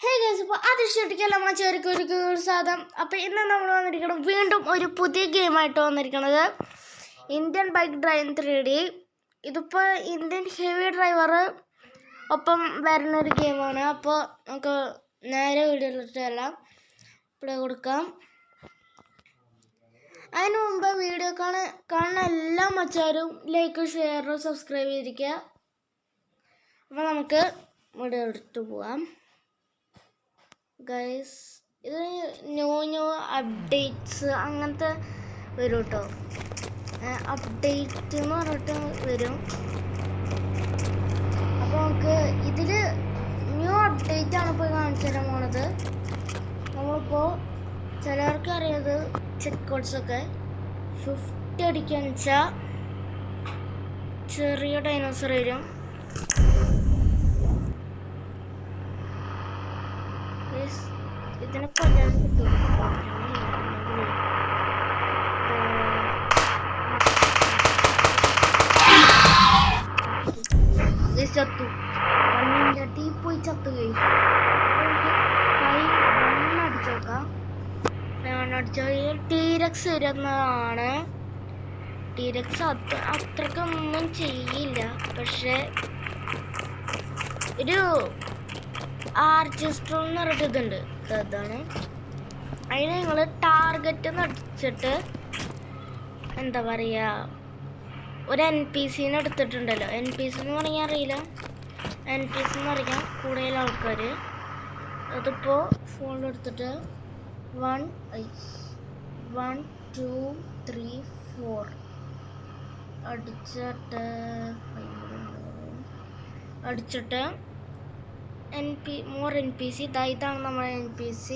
Hey guys, അപ്പോൾ അതിഷ്ടമായിട്ടില്ല നമ്മളെ ചെറിയൊരു സാധനം. അപ്പോൾ ഇന്ന് നമ്മൾ വന്നിരിക്കണം വീണ്ടും ഒരു പുതിയ ഗെയിമായിട്ട് വന്നിരിക്കുന്നത് ഇന്ത്യൻ ബൈക്ക് ഡ്രൈവിംഗ് 3D. ഇതിപ്പോൾ ഇന്ത്യൻ ഹെവി ഡ്രൈവർ ഒപ്പം വരുന്നൊരു ഗെയിമാണ്. അപ്പോൾ നമുക്ക് നേരെ വീഡിയോയിലിട്ടെല്ലാം പ്ലേ കൊടുക്കാം. അതിന് മുമ്പ് വീഡിയോ കാണുന്ന എല്ലാ മച്ചാരും ലൈക്ക്, ഷെയർ, സബ്സ്ക്രൈബ് ചെയ്തിരിക്കുക. അപ്പോൾ നമുക്ക് വീഡിയോ എടുത്ത് പോവാം. ഗൈസ്, ഇത് ന്യൂ അപ്ഡേറ്റ്സ് അങ്ങനത്തെ വരും കേട്ടോ. അപ്ഡേറ്റ് എന്ന് പറഞ്ഞിട്ട് വരും. അപ്പോൾ നമുക്ക് ഇതിൽ ന്യൂ അപ്ഡേറ്റ് ആണ് ഇപ്പോൾ കാണിച്ചു തരാൻ പോണത്. നമ്മളിപ്പോൾ ചിലർക്ക് അറിയാത് ചെക്ക് കോഡ്സൊക്കെ 50 അടിക്കാന്ന് വെച്ചാൽ ചെറിയ ഡൈനോസർ വരും. ഇതിനെ കൊല്ലാൻ കിട്ടും. ചത്തു, മണ്ണിൻ്റെ അടി പോയി ചത്തു. അടിച്ചു നോക്കാം. ടീരക്സ് വരുന്നതാണ്. ടീരക്സ് അത്രക്കൊന്നും ചെയ്യില്ല, പക്ഷെ ഒരു ആർജസ്ട്രോൾ എന്ന് പറഞ്ഞിട്ട് ഇതുണ്ട്. അതാണ് അതിന് നിങ്ങൾ ടാർഗറ്റ് അടിച്ചിട്ട് എന്താ പറയുക, ഒരു NPC എടുത്തിട്ടുണ്ടല്ലോ. NPC എന്ന് പറഞ്ഞാൽ അറിയില്ല, NPC എന്ന് പറഞ്ഞാൽ കൂടുതൽ ആൾക്കാർ. അതിപ്പോൾ ഫോണിലെടുത്തിട്ട് 1 2 3 4 അടിച്ചിട്ട് മോർ NPC ഇതാണ് നമ്മുടെ NPC.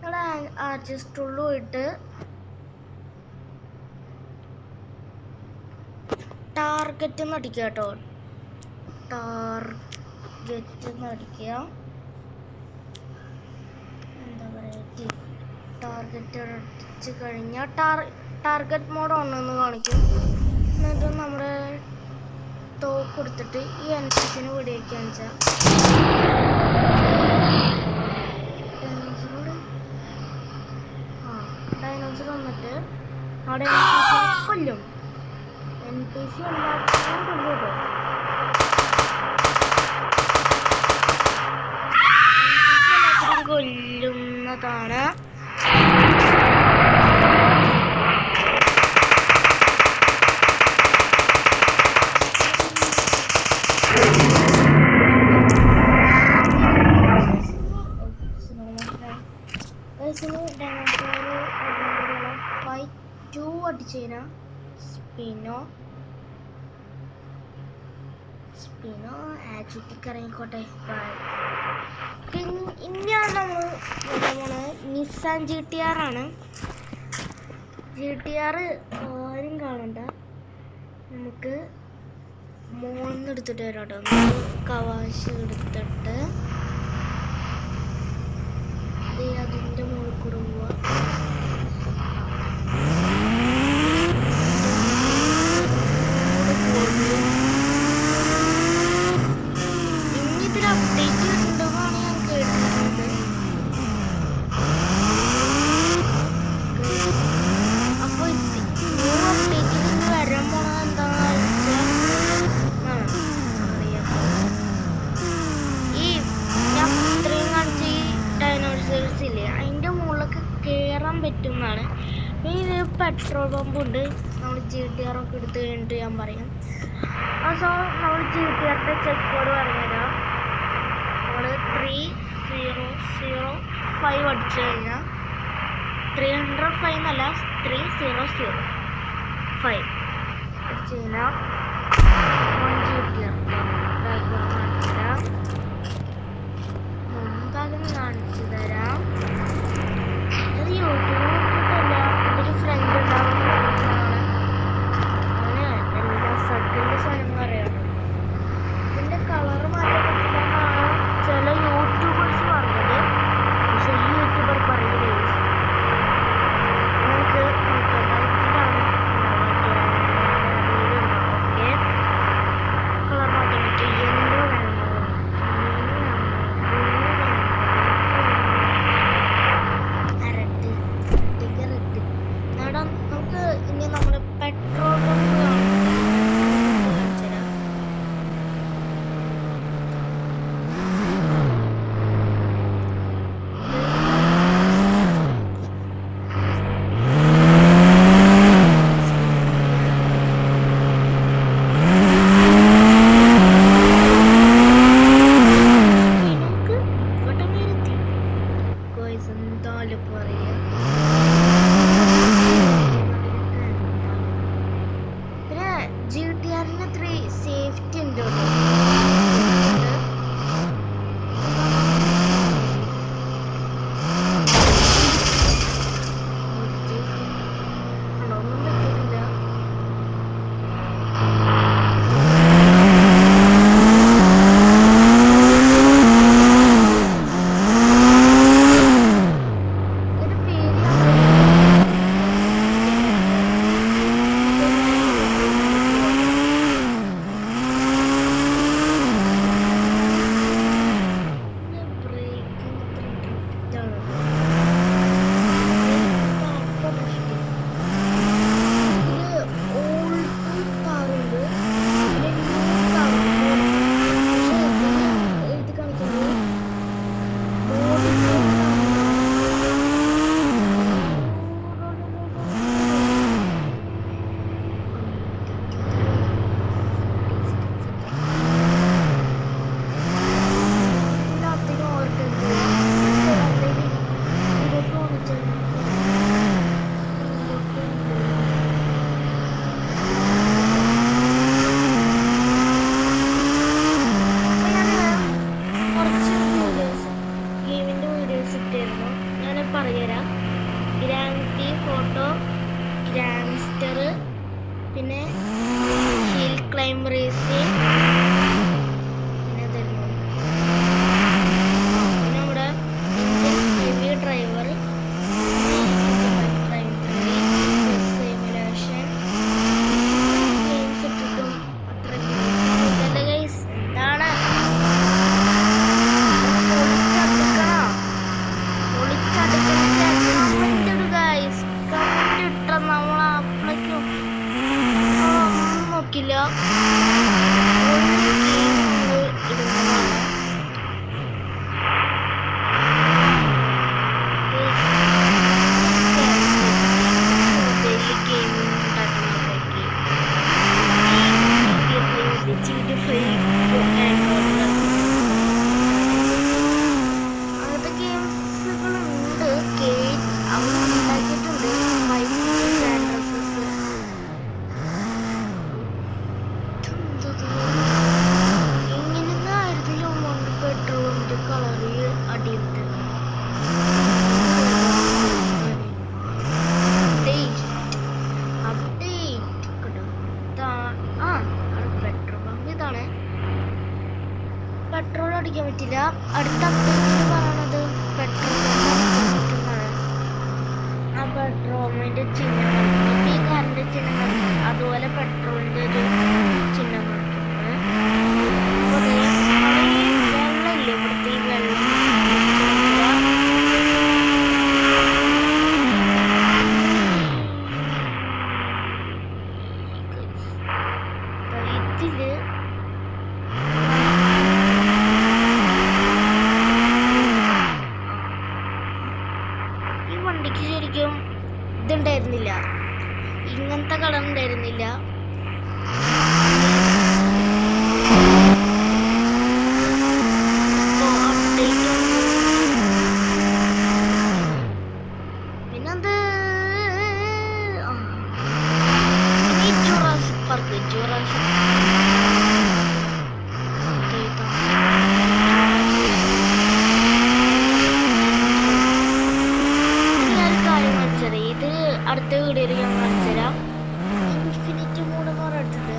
നമ്മൾ ആർജസ്റ്റുള്ളൂ പോയിട്ട് ടാർഗറ്റ് എന്ന് അടിക്കുക കേട്ടോ. ടാർഗറ്റ് എന്ന് അടിക്കുക. എന്താ പറയുക, ടാർഗറ്റ് അടിച്ച് കഴിഞ്ഞാൽ ടാർഗറ്റ് മോഡ് ഓണെന്ന് കാണിക്കും. എന്നിട്ട് നമ്മുടെ തോക്ക് കൊടുത്തിട്ട് ഈ NPCനെ വെടിവെക്കാന്ന് വെച്ചാൽ ഡൈനോസർ വന്നിട്ട് അവിടെ കൊല്ലും. NPC എല്ലാത്തിനും കൊല്ലും കേട്ടോ. എല്ലാത്തിനും കൊല്ലുന്നതാണ്. അടിച്ചു കഴിഞ്ഞാൽ സ്പിനോ ചുറ്റിക്കറങ്ങിക്കോട്ടെ. ഇനിയാണ് നമ്മൾ നിസാൻ GTR ആണ്. GTR ആരും കാണണ്ട, നമുക്ക് മോളിന്ന് എടുത്തിട്ട് വരാം കേട്ടോ. കവാശ് എടുത്തിട്ട് അതിൻ്റെ മുകളിൽ കൂടെ പോവാ. അപ്ഡേറ്റ് ഉണ്ടെന്നാണ് ഞാൻ കേട്ടിട്ടുള്ളത്. അപ്പോൾ അപ്ഡേറ്റിൽ വരാൻ പോണത് എന്താണെന്ന് വെച്ചാൽ ഈ ഞാൻ ഇത്രയും കാണിച്ച ഈ ഡൈനോസേഴ്സ് ഇല്ലേ, അതിൻ്റെ മുകളിലൊക്കെ കയറാൻ പറ്റുന്നതാണ്. പിന്നെ ഇതിൽ പെട്രോൾ പമ്പുണ്ട്. നമ്മൾ GTR ഒക്കെ എടുത്ത് കഴിഞ്ഞിട്ട് ഞാൻ പറയാം. സോ നമ്മൾ GTRൻ്റെ ചെക്ക് കോഡ് പറഞ്ഞുതരാം. 3005 അടിച്ചു കഴിഞ്ഞാൽ 305 എന്നല്ല, 3005 അടിച്ചു കഴിഞ്ഞാൽ കാണിച്ചു തരാം. അത് യൂട്യൂബ് നോക്കിയിട്ടല്ല, ഒരു ഫ്രണ്ട് ഉണ്ടാവുന്നതാണ്. അവന് എല്ലാ സെക്കൻഡ് സാധനം അറിയാം. ഇതിൻ്റെ കളറ് മാറ്റാൻ പറ്റില്ലെന്നാണ് ചില യൂട്യൂബേഴ്സ് പറഞ്ഞത്. പക്ഷെ ഈ യൂട്യൂബർ പറയുന്നത് നമുക്ക് ഓക്കെ കളർ മാറ്റാൻ പറ്റും. യെല്ലോ വേണം. അപ്ഡേറ്റ് പറയണത് ആ പെട്രോളിന്റെ ചിഹ്നം ഈ കാറിന്റെ ചിഹ്നം അതുപോലെ പെട്രോളിന്റെ ഒരു ചിഹ്നം വെള്ളമില്ലേ ഇവിടുത്തെ ഈ വെള്ളം ഇതില് ഈ വണ്ടിക്ക് ശരിക്കും ഇതുണ്ടായിരുന്നില്ല, ഇങ്ങനത്തെ കളർ ഉണ്ടായിരുന്നില്ല. പിന്നത് ജുറാസിക് പാർക്ക് ഇത് അടുത്ത വീഡിയോയിൽ ഞാൻ കാണിച്ചു തരാം. ഇൻഫിനിറ്റി മൂഡ് എന്ന് പറഞ്ഞിട്ടുണ്ട്.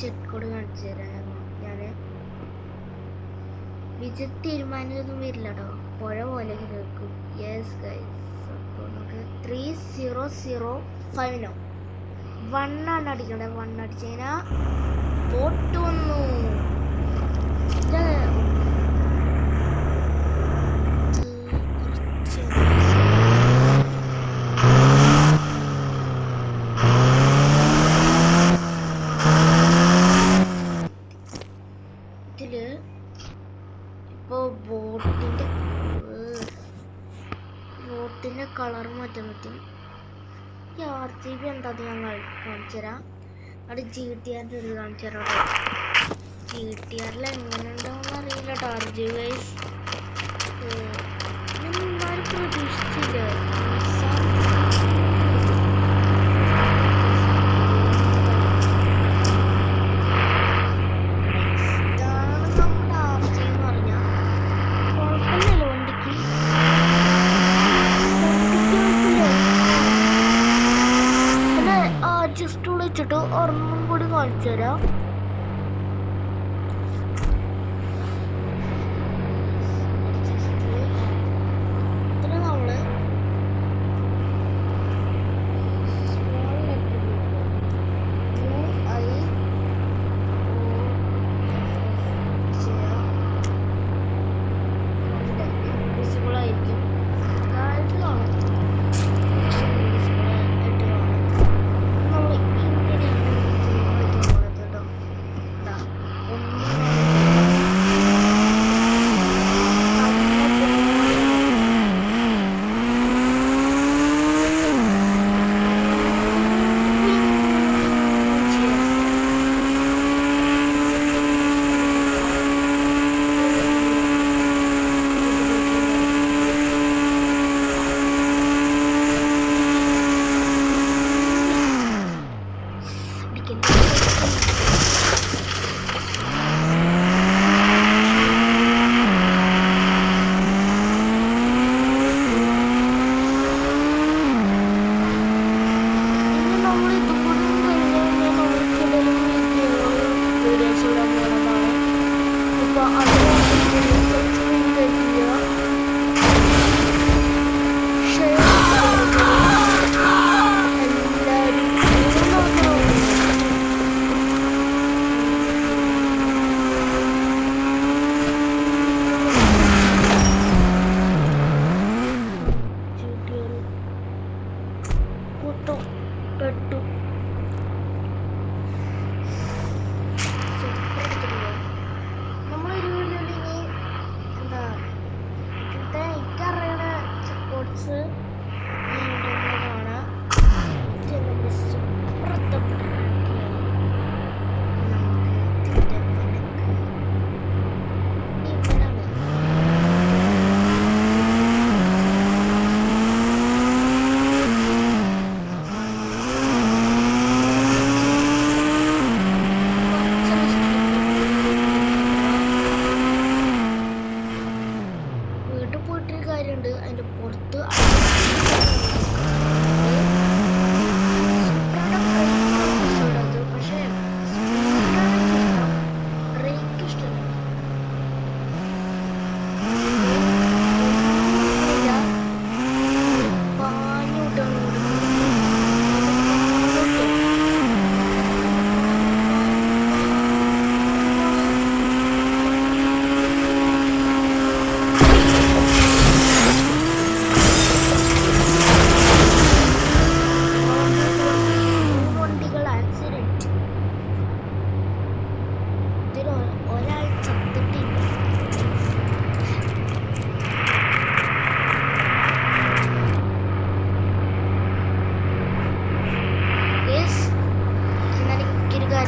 ചെക്കോട് കാണിച്ചു തരാം. ഞാൻ വിജിറ്റ് തീരുമാനമൊന്നും വരില്ല കേട്ടോ, പുഴ പോലെ കേൾക്കും. യെസ് ഗൈസ്, അപ്പോൾ നമുക്ക് 3005 1 അടിക്കണേ. 1 അടിച്ചു കഴിഞ്ഞാൽ ബോട്ട് വന്നു. ഇപ്പോൾ ബോട്ടിൻ്റെ കളർ മാറ്റാൻ പറ്റും. ഈ RGB എന്താ ഞാൻ കാണിച്ചു തരാം. അവിടെ GTR ഇത് കാണിച്ചു തരാം. GTR എങ്ങനെ ഉണ്ടാവുമെന്ന് അറിയില്ല കേട്ടോ. RGB ഞാൻ പ്രതീക്ഷിച്ചില്ല. വെച്ചിട്ട് ഒരെണ്ണം കൂടി കാണിച്ചു തരാം.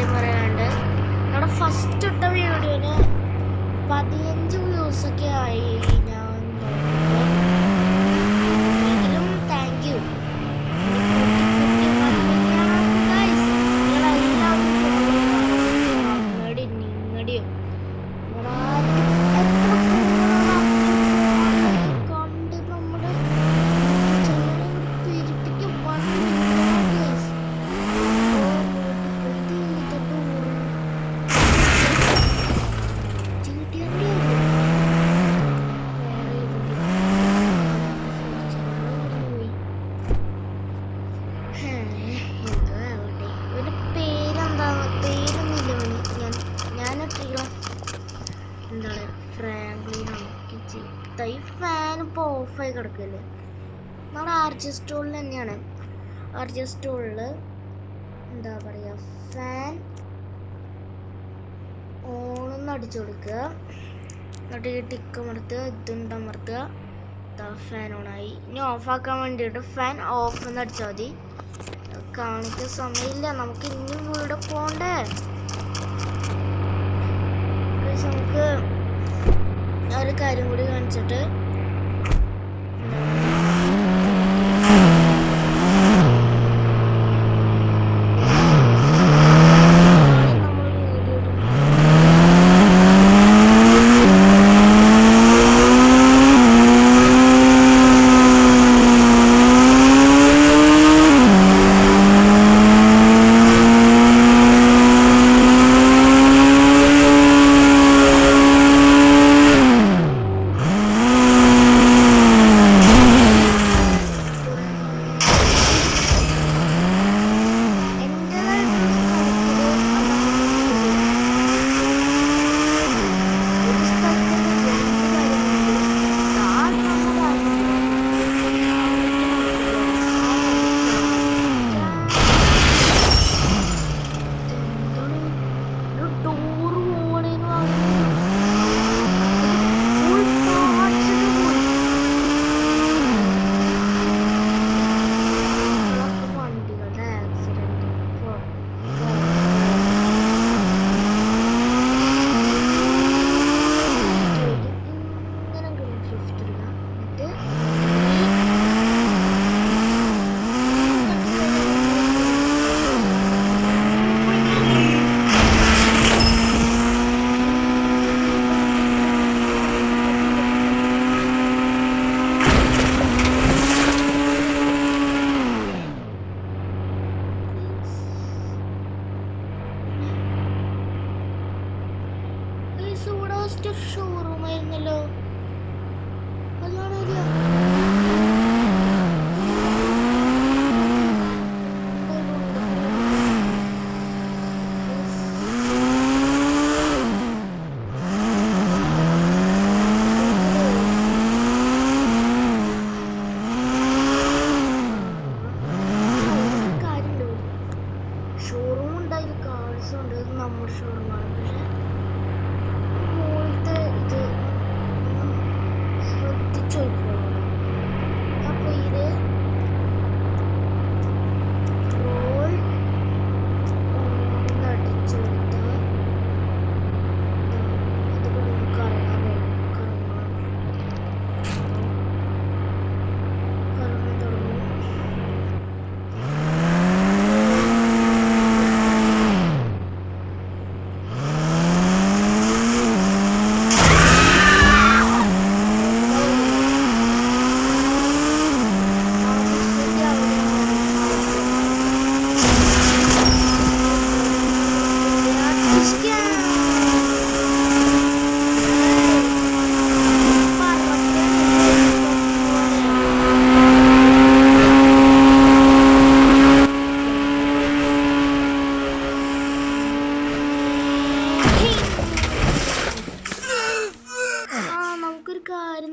കാര്യം പറയാനുണ്ട്. നമ്മുടെ ഫസ്റ്റ് ഇട്ട വീഡിയോന് 15 വ്യൂസൊക്കെ ആയി. ഞാൻ എങ്കിലും താങ്ക് യു. നിങ്ങളുടെയും എന്താണ് ഫ്രാങ്ക്ലിനാണ്. ഈ ഫാൻ ഇപ്പോൾ ഓഫായി കിടക്കല്ലേ. നമ്മുടെ ആർജി സ്റ്റോളിൽ തന്നെയാണ്. ആർജി സ്റ്റോളിൽ എന്താ പറയുക, ഫാൻ ഓണൊന്ന് അടിച്ചു കൊടുക്കുക. എന്നിട്ട് ഈ ടിക്കമർത്തുക, ഇതുണ്ടമർത്തുക. ഫാൻ ഓണായി. ഇനി ഓഫാക്കാൻ വേണ്ടിയിട്ട് ഫാൻ ഓഫ് എന്ന് അടിച്ചാൽ മതി. കാണിക്കാൻ സമയമില്ല, നമുക്ക് ഇനിയും വീട് പോകണ്ടേ. നമുക്ക് ഒരു കാര്യം കൂടി കാണിച്ചിട്ട് ഷോറൂം ആയിരുന്നല്ലോ. അതാണ് ഷോറൂം ഉണ്ടായി. കാർസ് ഉണ്ട്, നമ്മുടെ ഷോറൂമാണ്.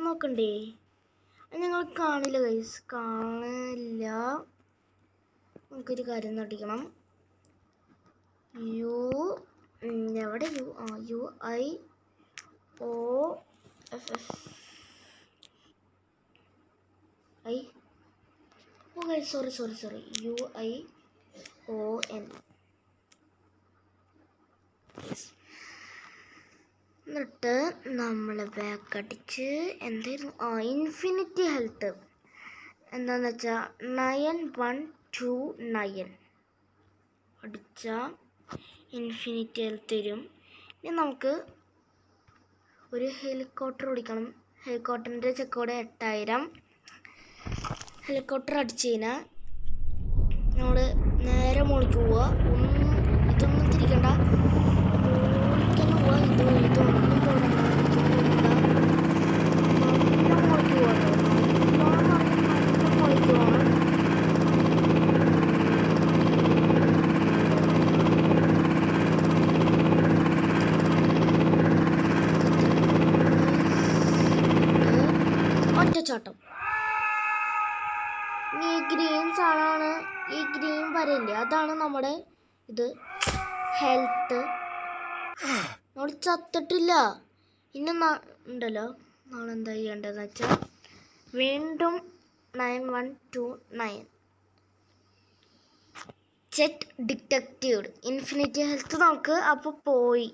നോക്കണ്ടേ? ഞങ്ങൾ കാണില്ല ഗൈസ്, കാണില്ല. നമുക്കൊരു കാര്യം നോട്ടിക്കണം. എവിടെ UIOFF സോറി UION. എന്നിട്ട് നമ്മൾ ബാക്ക് അടിച്ച് എന്തായിരുന്നു ഇൻഫിനിറ്റി ഹെൽത്ത് എന്താണെന്ന് വെച്ചാൽ 9129 അടിച്ചാൽ ഇൻഫിനിറ്റി ഹെൽത്ത് തരും. ഇനി നമുക്ക് ഒരു ഹെലികോപ്റ്റർ ഓടിക്കണം. ഹെലികോപ്റ്ററിൻ്റെ ചെക്കോടെ 8000. ഹെലികോപ്റ്റർ അടിച്ചു കഴിഞ്ഞാൽ നമ്മൾ നേരെ മുകളിലേക്ക് പോവുക. ഇതൊന്നും തിരിക്കണ്ട, മുകളിലേക്ക് പോവുക. ഇതൊന്നും തൊടണ്ട, നല്ല മുകളിലേക്ക് പോകാം. നല്ല മുകളിലേക്ക് പോകണം. ഒറ്റച്ചാട്ടം. ഈ ഗ്രീൻ സാധനമാണ്, ഈ ഗ്രീൻ വരയില്ലേ, അതാണ് നമ്മുടെ ഇത് ഹെൽത്ത്. നമ്മൾ ചത്തിട്ടില്ല. ഇനി ഉണ്ടല്ലോ, നമ്മളെന്താ ചെയ്യേണ്ടതെന്ന് വെച്ചാൽ വീണ്ടും 9129 ചെറ്റ് ഡിറ്റക്റ്റീവ്ഡ് ഇൻഫിനിറ്റി ഹെൽത്ത് നമുക്ക് അപ്പോൾ പോയി.